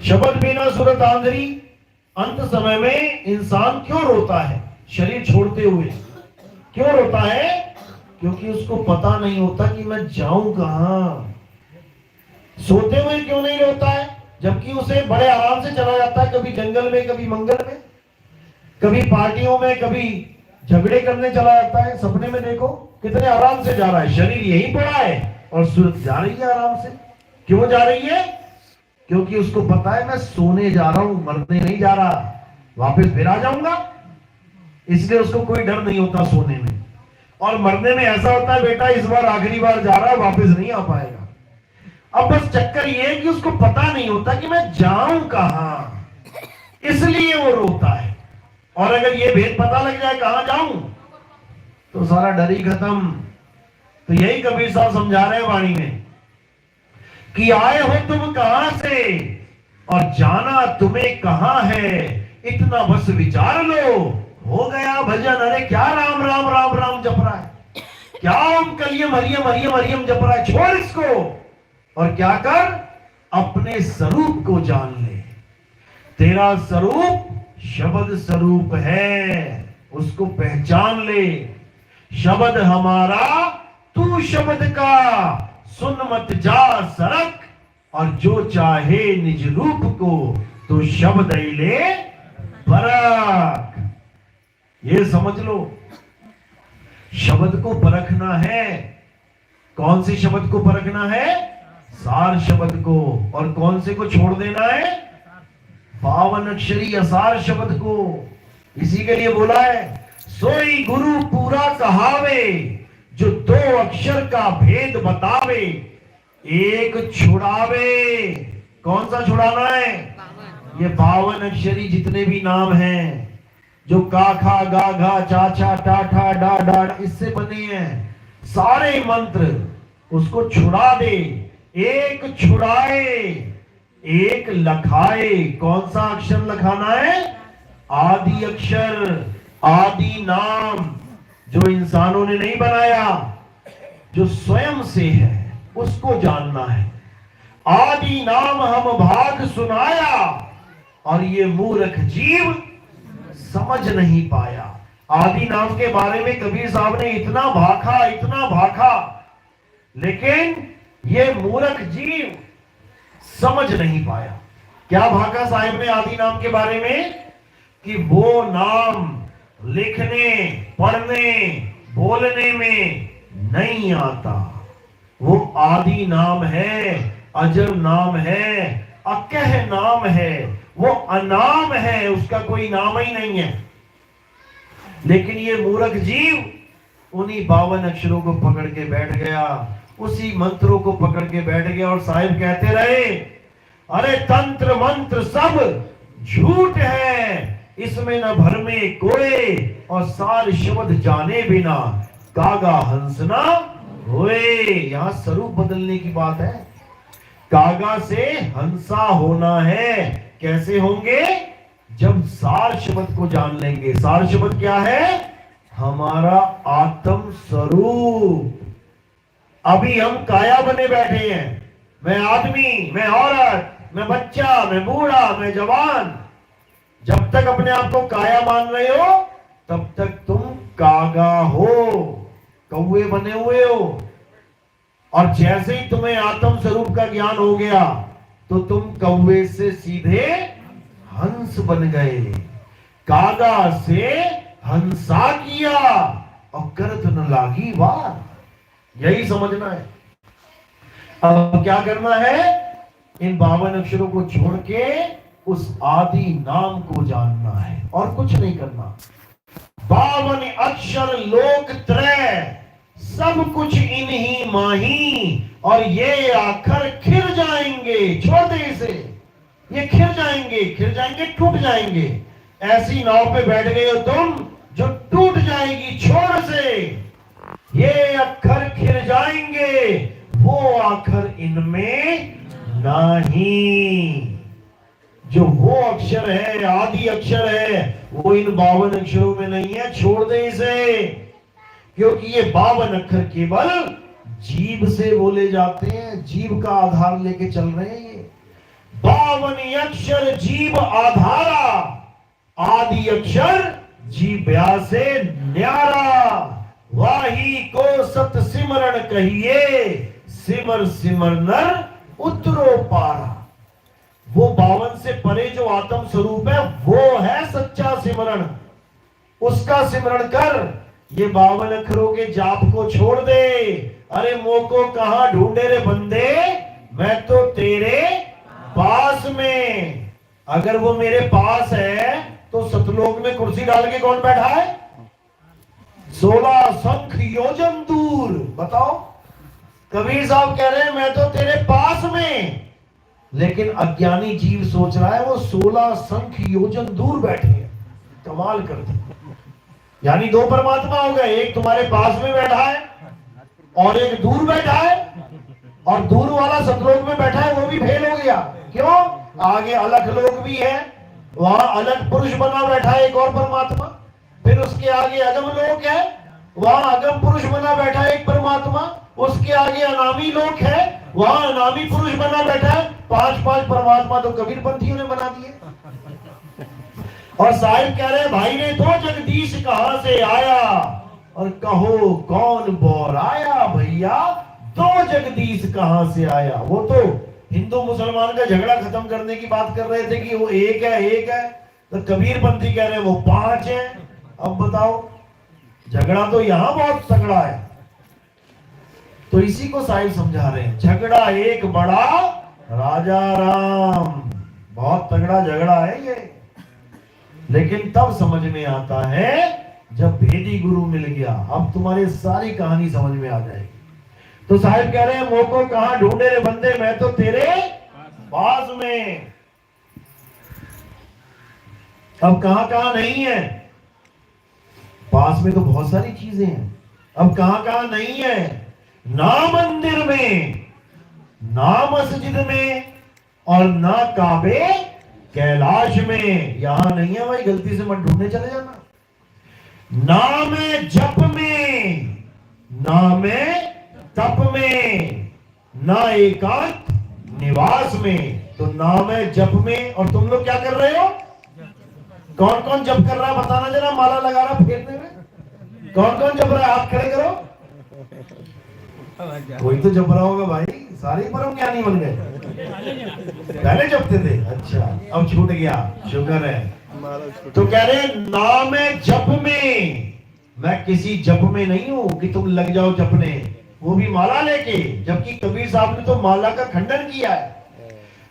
शब्द बिना सूरत आंधरी। अंत समय में इंसान क्यों रोता है? शरीर छोड़ते हुए क्यों रोता है? क्योंकि उसको पता नहीं होता कि मैं जाऊं कहां। सोते हुए क्यों नहीं रोता है? जबकि उसे बड़े आराम से चला जाता है, कभी जंगल में, कभी मंगल में, कभी पार्टियों में, कभी झगड़े करने चला जाता है। सपने में देखो कितने आराम से जा रहा है, शरीर यहीं पड़ा है और सूरत जा रही है आराम से। क्यों जा रही है? क्योंकि उसको पता है मैं सोने जा रहा हूं, मरने नहीं जा रहा, वापस फिर आ जाऊंगा। इसलिए उसको कोई डर नहीं होता सोने में। और मरने में ऐसा होता है, बेटा इस बार आखिरी बार जा रहा है, वापस नहीं आ पाएगा। अब बस चक्कर ये है कि उसको पता नहीं होता कि मैं जाऊं कहां, इसलिए वो रोता है। और अगर ये भेद पता लग जाए कहां जाऊं, तो सारा डर ही खत्म। तो यही कबीर साहब समझा रहे हैं वाणी में कि आए हो तुम कहां से और जाना तुम्हें कहां है, इतना बस विचार लो, हो गया भजन। अरे क्या राम राम राम राम जप रहा है, क्या ओम कलियम हरियम हरियम हरियम जप रहा है? छोड़ इसको और क्या कर, अपने स्वरूप को जान ले। तेरा स्वरूप शब्द स्वरूप है, उसको पहचान ले। शब्द हमारा तू शब्द का, सुन मत जा सरक, और जो चाहे निज रूप को तो शब्द ही ले परख। ये समझ लो, शब्द को परखना है। कौन से शब्द को परखना है? सार शब्द को। और कौन से को छोड़ देना है? पावन अक्षरी असार शब्द को। इसी के लिए बोला है, सोई गुरु पूरा कहावे, जो दो अक्षर का भेद बतावे, एक छुड़ावे। कौन सा छुड़ाना है? ये 52 अक्षरी जितने भी नाम हैं, जो का खा गा घा चा छा टा ठा डा डा इससे बने हैं सारे मंत्र, उसको छुड़ा दे। एक छुड़ाए, एक लखाए। कौन सा अक्षर लखाना है? आदि अक्षर, आदि नाम, जो इंसानों ने नहीं बनाया, जो स्वयं से है, उसको जानना है। आदि नाम हम भाग सुनाया, और ये मूर्ख जीव समझ नहीं पाया। आदि नाम के बारे में कबीर साहब ने इतना भाखा, लेकिन ये मूर्ख जीव समझ नहीं पाया। क्या भाखा साहिब ने आदि नाम के बारे में? कि वो नाम लिखने, पढ़ने, बोलने में नहीं आता। वो आदि नाम है, अजर नाम है, अकह नाम है, वो अनाम है, उसका कोई नाम ही नहीं है। लेकिन ये मूर्ख जीव उन्हीं 52 अक्षरों को पकड़ के बैठ गया, उसी मंत्रों को पकड़ के बैठ गया। और साहिब कहते रहे, अरे तंत्र मंत्र सब झूठ है, इसमें न भरमे कोए, और सार शब्द जाने बिना कागा हंसना होए। यहां स्वरूप बदलने की बात है। कागा से हंसा होना है। कैसे होंगे? जब सार शब्द को जान लेंगे। सार शब्द क्या है? हमारा आत्म स्वरूप। अभी हम काया बने बैठे हैं, मैं आदमी, मैं औरत, मैं बच्चा, मैं बूढ़ा, मैं जवान। जब तक अपने आप को काया मान रहे हो, तब तक तुम कागा हो, कौवे बने हुए हो। और जैसे ही तुम्हें आत्म स्वरूप का ज्ञान हो गया, तो तुम कौवे से सीधे हंस बन गए। कागा से हंसा किया, और करत न लागी वार। यही समझना है। अब क्या करना है? इन 52 अक्षरों को छोड़ के उस आदि नाम को जानना है, और कुछ नहीं करना। 52 अक्षर लोक त्रय, सब कुछ इन्हीं माही, और ये आखर खिर जाएंगे। छोड़ दे इसे, ये खिर जाएंगे, टूट जाएंगे। ऐसी नाव पे बैठ गए हो तुम जो टूट जाएगी छोड़ से। ये अक्षर खिर जाएंगे, वो आखर इनमें नहीं। जो वो अक्षर है, आदि अक्षर है, वो इन 52 अक्षरों में नहीं है। छोड़ दे इसे, क्योंकि ये 52 अक्षर केवल जीभ से बोले जाते हैं, जीभ का आधार लेके चल रहे हैं। ये 52 अक्षर जीव आधारा, आदि अक्षर जीव्या से न्यारा, वाही को सत सिमरण कहिए, सिमर सिमर नर उतरो पारा। वो 52 से परे जो आत्म स्वरूप है वो है सच्चा सिमरण, उसका सिमरण कर। ये 52 अक्षरों के जाप को छोड़ दे। अरे मोको कहां ढूंढे रे बंदे, मैं तो तेरे पास में। अगर वो मेरे पास है तो सतलोक में कुर्सी डाल के कौन बैठा है? 16 शंख योजन दूर। बताओ, कबीर साहब कह रहे हैं मैं तो तेरे पास में, लेकिन अज्ञानी जीव सोच रहा है वो 16 शंख योजन दूर बैठे हैं। कमाल करते। यानी दो परमात्मा हो गए, एक तुम्हारे पास में बैठा है और एक दूर बैठा है, और दूर वाला सतलोक में बैठा है वो भी फेल हो गया। क्यों? आगे अलग लोक भी है, वहां अलग पुरुष बना बैठा है एक और परमात्मा। फिर उसके आगे अगम लोक है, वहां अगम पुरुष बना बैठा है एक परमात्मा। उसके आगे अनामी लोक है, वहां अनामी पुरुष बना बैठा है। 5-5 परमात्मा तो कबीर पंथियों ने बना दिए। और साहिब कह रहे भाई ने तो जगदीश कहां से आया, और कहो कौन बोर आया भैया, तो जगदीश कहां से आया। वो तो हिंदू मुसलमान का झगड़ा खत्म करने की बात कर रहे थे कि वो एक है, तो कबीर पंथी कह रहे हैं वो 5 है। अब बताओ, झगड़ा तो यहां बहुत तगड़ा है। तो इसी को साहिब समझा रहे हैं, झगड़ा एक बड़ा राजा राम। बहुत तगड़ा झगड़ा है ये, लेकिन तब समझ में आता है जब भेदी गुरु मिल गया। अब तुम्हारी सारी कहानी समझ में आ जाएगी। तो साहिब कह रहे हैं मोको कहां ढूंढे रे बंदे, मैं तो तेरे पास में। अब कहां कहां नहीं है? पास में तो बहुत सारी चीजें हैं। अब कहां कहां नहीं है? ना मंदिर में, ना मस्जिद में, और ना काबे कैलाश में। यहां नहीं है भाई, गलती से मत ढूंढने चले जाना। ना में जप में, ना में तप में, ना एकांत निवास में। तो ना में जप में। और तुम लोग क्या कर रहे हो? कौन कौन जप कर रहा है बताना जरा, माला लगा रहा फेरने में। कौन कौन जप रहा है? हाथ खड़े करो। कोई तो जप रहा होगा भाई, सारे परम ज्ञानी बन गए। पहले जपते थे, अच्छा अब छूट गया, शुक्र है। तो कह रहे नाम है जप में। मैं किसी जप में नहीं हूं कि तुम लग जाओ जपने, वो भी माला लेके। जबकि कबीर साहब ने तो माला का खंडन किया है।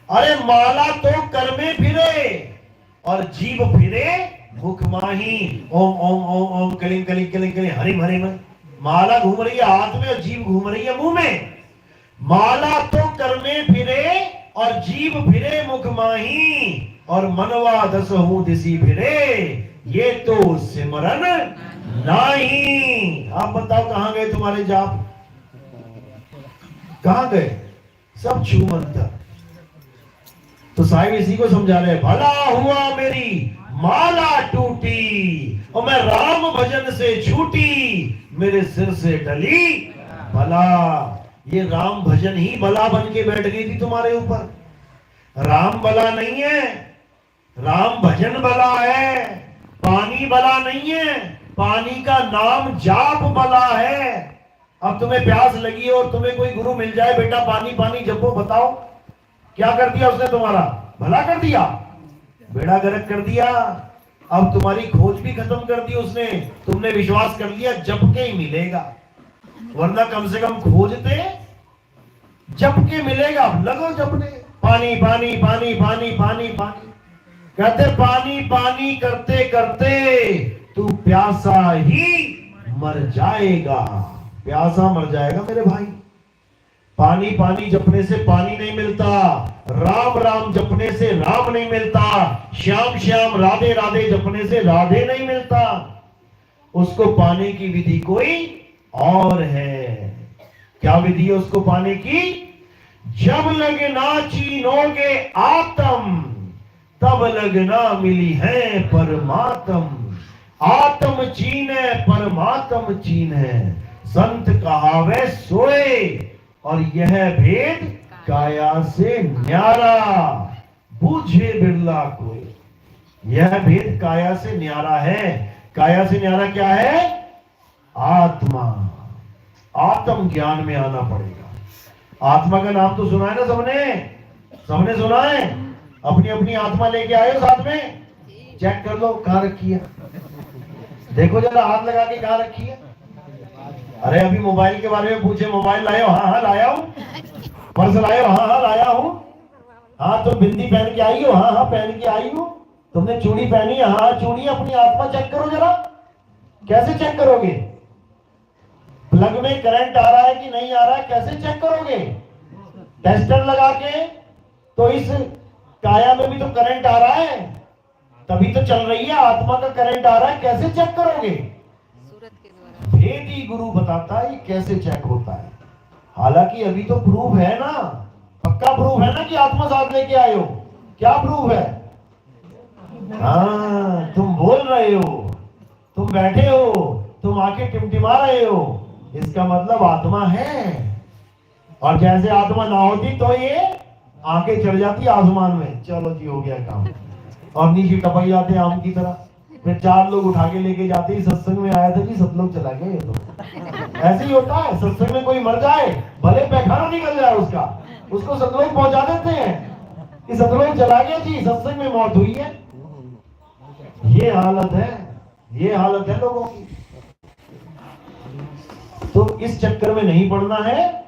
अरे माला तो कर में फिरे और जीव फिरे मुख माही। ओम ओम ओम ओम कलिंग कलिंग कलिंग कलिंग हरिम हरिम। माला घूम रही है हाथ में और जीव घूम रही है मुंह में। माला तो कर में फिरे और जीव फिरे मुख माही, और मनवा दसहु दिसी फिरे, ये तो सिमरन नहीं। आप बताओ कहां गए तुम्हारे जाप? कहां गए? सब छूमंतर। तो साहिब इसी को समझा रहे, भला हुआ मेरी माला टूटी और मैं राम भजन से छूटी, मेरे सिर से टली भला। ये राम भजन ही भला बन के बैठ गई थी तुम्हारे ऊपर। राम भला नहीं है, राम भजन भला है। पानी भला नहीं है, पानी का नाम जाप भला है। अब तुम्हें प्यास लगी है और तुम्हें कोई गुरु मिल जाए, बेटा पानी पानी जपो, बताओ क्या कर दिया उसने? तुम्हारा भला कर दिया, बेड़ा गर्क कर दिया। अब तुम्हारी खोज भी खत्म कर दी उसने। तुमने विश्वास कर लिया जप के ही मिलेगा, वरना कम से कम खोजते जप के मिलेगा। लगो जपने, पानी पानी पानी पानी पानी पानी कहते, पानी पानी करते करते तू प्यासा ही मर जाएगा। प्यासा मर जाएगा मेरे भाई। पानी पानी जपने से पानी नहीं मिलता, राम राम जपने से राम नहीं मिलता, श्याम श्याम राधे राधे जपने से राधे नहीं मिलता। उसको पाने की विधि कोई और है। क्या विधि है उसको पाने की? जब लगना चीनोगे आत्म, तब लगना मिली है परमात्म। आत्म चीने परमात्म चीने, संत कहावे सोए, और यह भेद काया से न्यारा। बूझे बिरला कोई। यह भेद काया से न्यारा है। काया से न्यारा क्या है? आत्मा। आत्म ज्ञान में आना पड़ेगा। आत्मा का नाम तो सुना है ना सबने? सबने सुना है? अपनी अपनी आत्मा लेके आए हो साथ में? चेक कर लो कहां रखी है। देखो जरा हाथ लगा के कहां रखी है। अरे अभी मोबाइल के बारे में पूछे, मोबाइल लाए हो? हाँ हाँ लाया हूं। पर्स लाए हो? हाँ हाँ लाया हूं। हाँ तुम बिंदी पहन के आई हो? हाँ हाँ पहन के आई हो। तुमने चूड़ी पहनी है? हाँ चूड़ी। अपनी आत्मा चेक करो जरा। कैसे चेक करोगे? प्लग में करंट आ रहा है कि नहीं आ रहा है, कैसे चेक करोगे? टेस्टर लगा के। तो इस काया में भी तो करंट आ रहा है, तभी तो चल रही है। आत्मा का करंट आ रहा है, कैसे चेक करोगे? भेद ही गुरु बताता है ये कैसे चेक होता है। हालांकि अभी तो प्रूफ है ना, पक्का प्रूफ है ना कि आत्मा साथ लेके आए हो। क्या प्रूफ है? हाँ तुम बोल रहे हो, तुम बैठे हो, तुम आके टिमटिमा रहे हो, इसका मतलब आत्मा है। और जैसे आत्मा ना होती तो ये आंखें चढ़ जाती आसमान में, चलो जी हो गया काम, और नीचे टपक जाते आम की तरह। फिर 4 लोग उठा के लेके जाते ही सत्संग में आया था जी, 7 लोग चला गए। ये तो ऐसे ही होता है। सत्संग में कोई मर जाए, भले पैखाना निकल जाए उसका, उसको 7 लोग पहुंचा देते हैं कि 7 लोग चला गया जी, सत्संग में मौत हुई है। ये हालत है, ये हालत है लोगों की। तो इस चक्कर में नहीं पड़ना है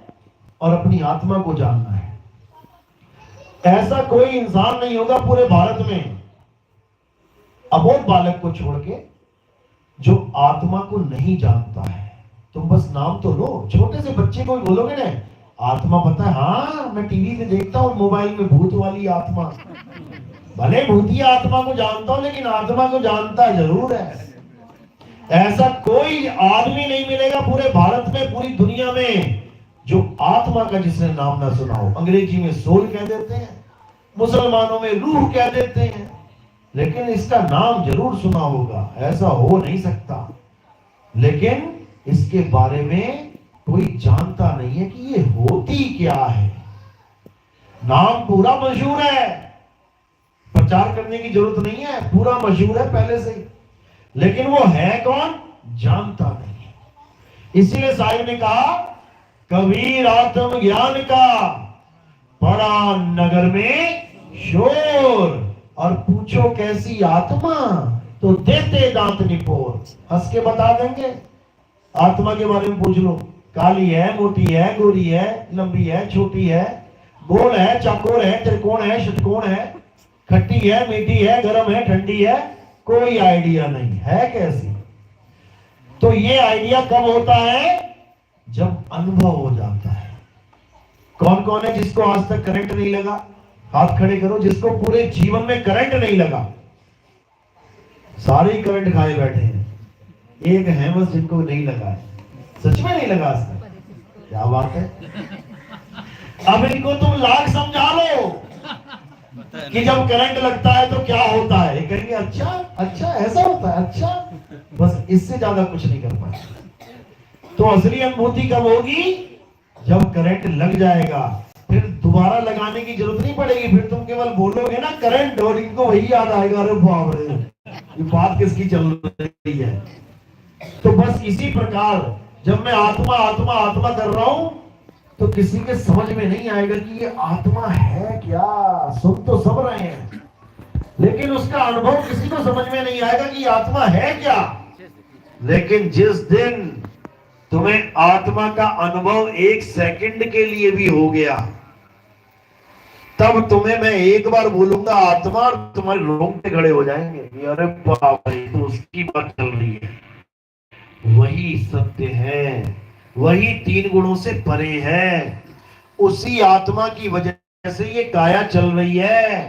और अपनी आत्मा को जानना है। ऐसा कोई इंसान नहीं होगा पूरे भारत में अबोध बालक को छोड़ के जो आत्मा को नहीं जानता है। तुम बस नाम तो लो, छोटे से बच्चे को भी बोलोगे ना आत्मा पता है? हाँ मैं टीवी में देखता हूँ, मोबाइल में भूत वाली आत्मा। भले भूतिया आत्मा को जानता हूं, लेकिन आत्मा को जानता जरूर है। ऐसा कोई आदमी नहीं मिलेगा पूरे भारत में, पूरी दुनिया में, जो आत्मा का जिसने नाम ना सुना हो। अंग्रेजी में सोल कह देते हैं, मुसलमानों में रूह कह देते हैं, लेकिन इसका नाम जरूर सुना होगा। ऐसा हो नहीं सकता। लेकिन इसके बारे में कोई जानता नहीं है कि ये होती क्या है। नाम पूरा मशहूर है, प्रचार करने की जरूरत नहीं है, पूरा मशहूर है पहले से ही, लेकिन वो है कौन जानता नहीं है। इसीलिए साहिब ने कहा कबीर आत्म ज्ञान का बड़ा नगर में शोर, और पूछो कैसी आत्मा तो देते दांत निपोर। हंस के बता देंगे। आत्मा के बारे में पूछ लो, काली है, मोटी है, गोरी है, लंबी है, छोटी है, गोल है, चौकोर है, त्रिकोण है, षटकोण है, खट्टी है, मीठी है, गर्म है, ठंडी है, कोई आइडिया नहीं है कैसी। तो ये आइडिया कब होता है? जब अनुभव हो जाता है। कौन कौन है जिसको आज तक करंट नहीं लगा? हाथ खड़े करो। जिसको पूरे जीवन में करंट नहीं लगा। सारे ही करंट खाए बैठे हैं, एक है बस जिनको नहीं लगा है। सच में नहीं लगा आज तक? क्या बात है। अब इनको तुम लाख समझा लो कि जब करंट लगता है तो क्या होता है, कहेंगे अच्छा अच्छा ऐसा होता है, अच्छा, बस इससे ज्यादा कुछ नहीं कर पाए। तो असली अनुभूति कब होगी? जब करंट लग जाएगा। फिर दोबारा लगाने की जरूरत नहीं पड़ेगी। फिर तुम केवल बोलोगे ना करंट, और इनको वही याद आएगा, अरे बाप रे ये बात किसकी चल रही है। तो बस इसी प्रकार जब मैं आत्मा आत्मा आत्मा कर रहा हूं तो किसी के समझ में नहीं आएगा कि ये आत्मा है क्या। सुन तो सब रहे हैं, लेकिन उसका अनुभव किसी को समझ में नहीं आएगा कि आत्मा है क्या। लेकिन जिस दिन तुम्हें आत्मा का अनुभव 1 सेकंड के लिए भी हो गया, तब तुम्हें मैं एक बार बोलूंगा आत्मा, और तुम्हारे रोंगटे खड़े हो जाएंगे। अरे बाप रे, तो उसकी बात चल रही है, वही सत्य है, वही 3 गुणों से परे है। उसी आत्मा की वजह से ये काया चल रही है।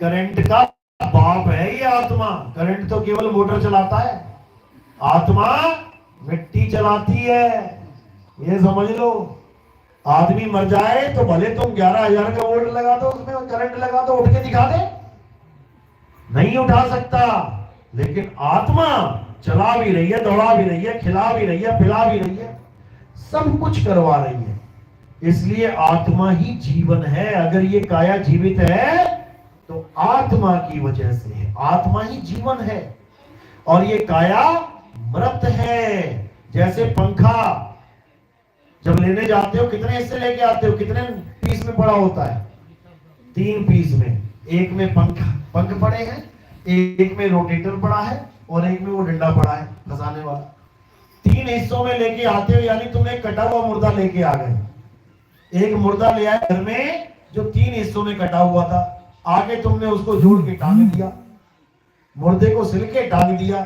करंट का बाप है ये आत्मा। करंट तो केवल मोटर चलाता है, आत्मा मिट्टी चलाती है। ये समझ लो। आदमी मर जाए तो भले तुम 11,000 का वोल्ट लगा दो, उसमें करंट लगा दो, उठ के दिखा दे, नहीं उठा सकता। लेकिन आत्मा चला भी रही है, दौड़ा भी रही है, खिला भी रही है, पिला भी रही है, सब कुछ करवा रही है। इसलिए आत्मा ही जीवन है। अगर ये काया जीवित है तो आत्मा की वजह से है। आत्मा ही जीवन है और ये काया मृत है। जैसे पंखा जब लेने जाते हो कितने हिस्से लेके आते हो, कितने पीस में पड़ा होता है? 3 पीस में। एक में पंख पड़े हैं, एक में रोटेटर पड़ा है और एक में वो डंडा पड़ा है फंसाने वाला। 3 हिस्सों में लेके आते हो, यानी तुम एक कटा हुआ मुर्दा लेके आ गए। एक मुर्दा ले आए घर में जो 3 हिस्सों में कटा हुआ था, आगे तुमने उसको जोड़ के टांग दिया, मुर्दे को सिल के टांग दिया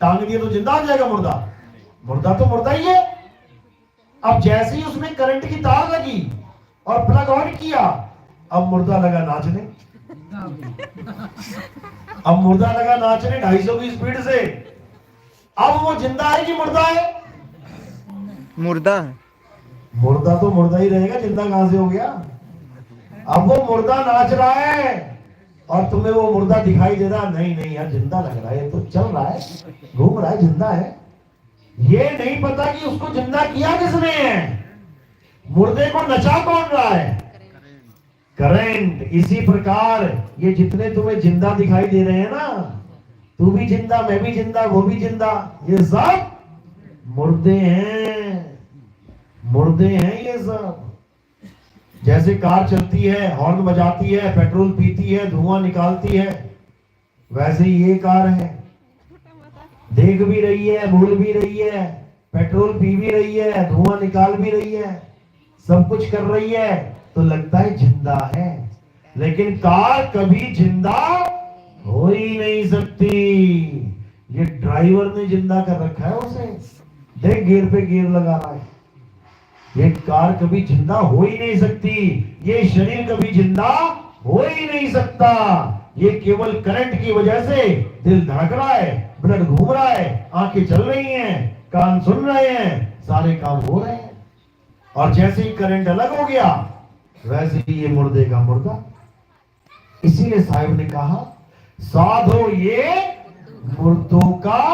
तो जिंदा हो जाएगा मुर्दा? मुर्दा तो मुर्दा ही है। अब जैसे ही उसमें करंट की तार लगी और प्लग ऑन किया, अब मुर्दा लगा नाचने। अब मुर्दा लगा नाचने 250 की स्पीड से। अब वो जिंदा है कि मुर्दा है? मुर्दा है। मुर्दा तो मुर्दा ही रहेगा, जिंदा कहां से हो गया? अब वो मुर्दा नाच रहा है और तुम्हें वो मुर्दा दिखाई दे रहा, नहीं नहीं यार जिंदा लग रहा है, तो चल रहा है, घूम रहा है, जिंदा है। ये नहीं पता कि उसको जिंदा किया किसने है, मुर्दे को नचा कौन रहा है? करंट। इसी प्रकार ये जितने तुम्हें जिंदा दिखाई दे रहे हैं ना, तू भी जिंदा, मैं भी जिंदा, वो भी जिंदा, ये सब मुर्दे हैं, मुर्दे हैं ये सब। जैसे कार चलती है, हॉर्न बजाती है, पेट्रोल पीती है, धुआं निकालती है, वैसे ही ये कार है, देख भी रही है, भूल भी रही है, पेट्रोल पी भी रही है, धुआं निकाल भी रही है, सब कुछ कर रही है, तो लगता है जिंदा है। लेकिन कार कभी जिंदा हो ही नहीं सकती। ये ड्राइवर ने जिंदा कर रखा है उसे, देख गियर पे गियर लगा रहा है। ये कार कभी जिंदा हो ही नहीं सकती, ये शरीर कभी जिंदा हो ही नहीं सकता। ये केवल करंट की वजह से दिल धड़क रहा है, ब्लड घूम रहा है, आंखें चल रही हैं, कान सुन रहे हैं, सारे काम हो रहे हैं। और जैसे ही करंट अलग हो गया, वैसे ही ये मुर्दे का मुर्दा। इसीलिए साहिब ने कहा, साधो ये मुर्दों का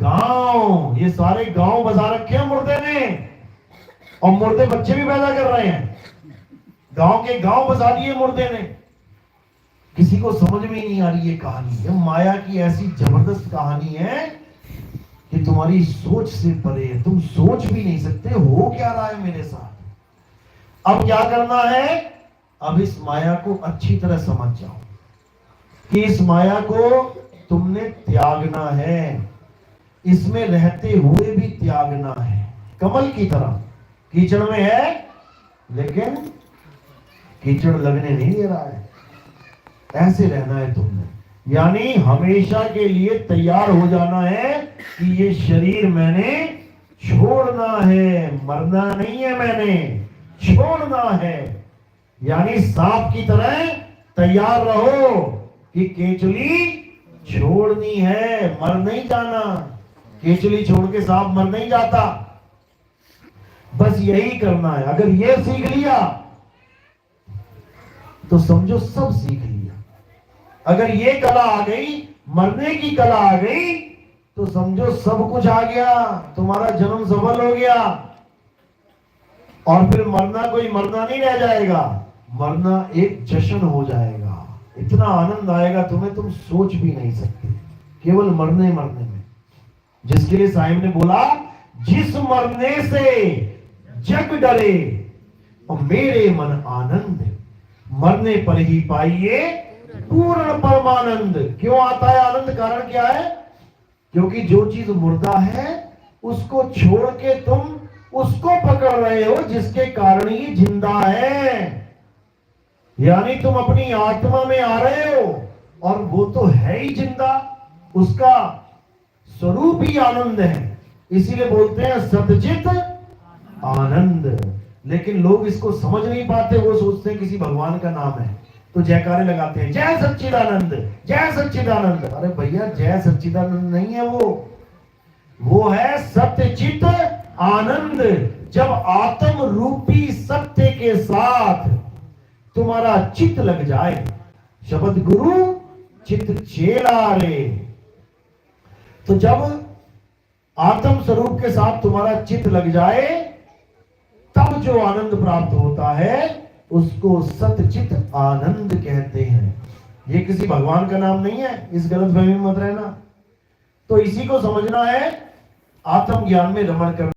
गांव। ये सारे गांव बजा रखे हैं मुर्दे ने, और मुर्दे बच्चे भी पैदा कर रहे हैं। गांव के गांव बसा दिए मुर्दे ने। किसी को समझ में नहीं आ रही ये कहानी। ये माया की ऐसी जबरदस्त कहानी है कि तुम्हारी सोच से परे है, तुम सोच भी नहीं सकते हो क्या रहा है मेरे साथ। अब क्या करना है? अब इस माया को अच्छी तरह समझ जाओ कि इस माया को तुमने त्यागना है, इसमें रहते हुए भी त्यागना है। कमल की तरह कीचड़ में है, लेकिन कीचड़ लगने नहीं दे रहा है। ऐसे रहना है तुमने, यानी हमेशा के लिए तैयार हो जाना है कि ये शरीर मैंने छोड़ना है, मरना नहीं है, मैंने छोड़ना है। यानी सांप की तरह तैयार रहो कि केचुली छोड़नी है, मर नहीं जाना। केचुली छोड़ के सांप मर नहीं जाता। बस यही करना है। अगर ये सीख लिया तो समझो सब सीख लिया। अगर ये कला आ गई, मरने की कला आ गई, तो समझो सब कुछ आ गया, तुम्हारा जन्म सफल हो गया। और फिर मरना कोई मरना नहीं रह जाएगा, मरना एक जश्न हो जाएगा। इतना आनंद आएगा तुम्हें, तुम सोच भी नहीं सकते, केवल मरने में। जिसके लिए साहिब ने बोला, जिस मरने से जग डरे और मेरे मन आनंद, मरने पर ही पाइए पूर्ण परमानंद। क्यों आता है आनंद? कारण क्या है? क्योंकि जो चीज मुर्दा है उसको छोड़ के तुम उसको पकड़ रहे हो जिसके कारण ही जिंदा है। यानी तुम अपनी आत्मा में आ रहे हो और वो तो है ही जिंदा, उसका स्वरूप ही आनंद है। इसीलिए बोलते हैं सतचित आनंद। लेकिन लोग इसको समझ नहीं पाते, वो सोचते हैं किसी भगवान का नाम है तो जयकारे लगाते हैं, जय सच्चिदानंद, जय सच्चिदानंद। अरे भैया, जय सच्चिदानंद नहीं है वो है सत्यचित आनंद। जब आत्म रूपी सत्य के साथ तुम्हारा चित्त लग जाए, शब्द गुरु चित्त चेला रे, तो जब आत्म स्वरूप के साथ तुम्हारा चित्त लग जाए, तब जो आनंद प्राप्त होता है उसको सतचित आनंद कहते हैं। ये किसी भगवान का नाम नहीं है, इस गलतफहमी में मत रहना। तो इसी को समझना है, आत्म ज्ञान में रमण करना।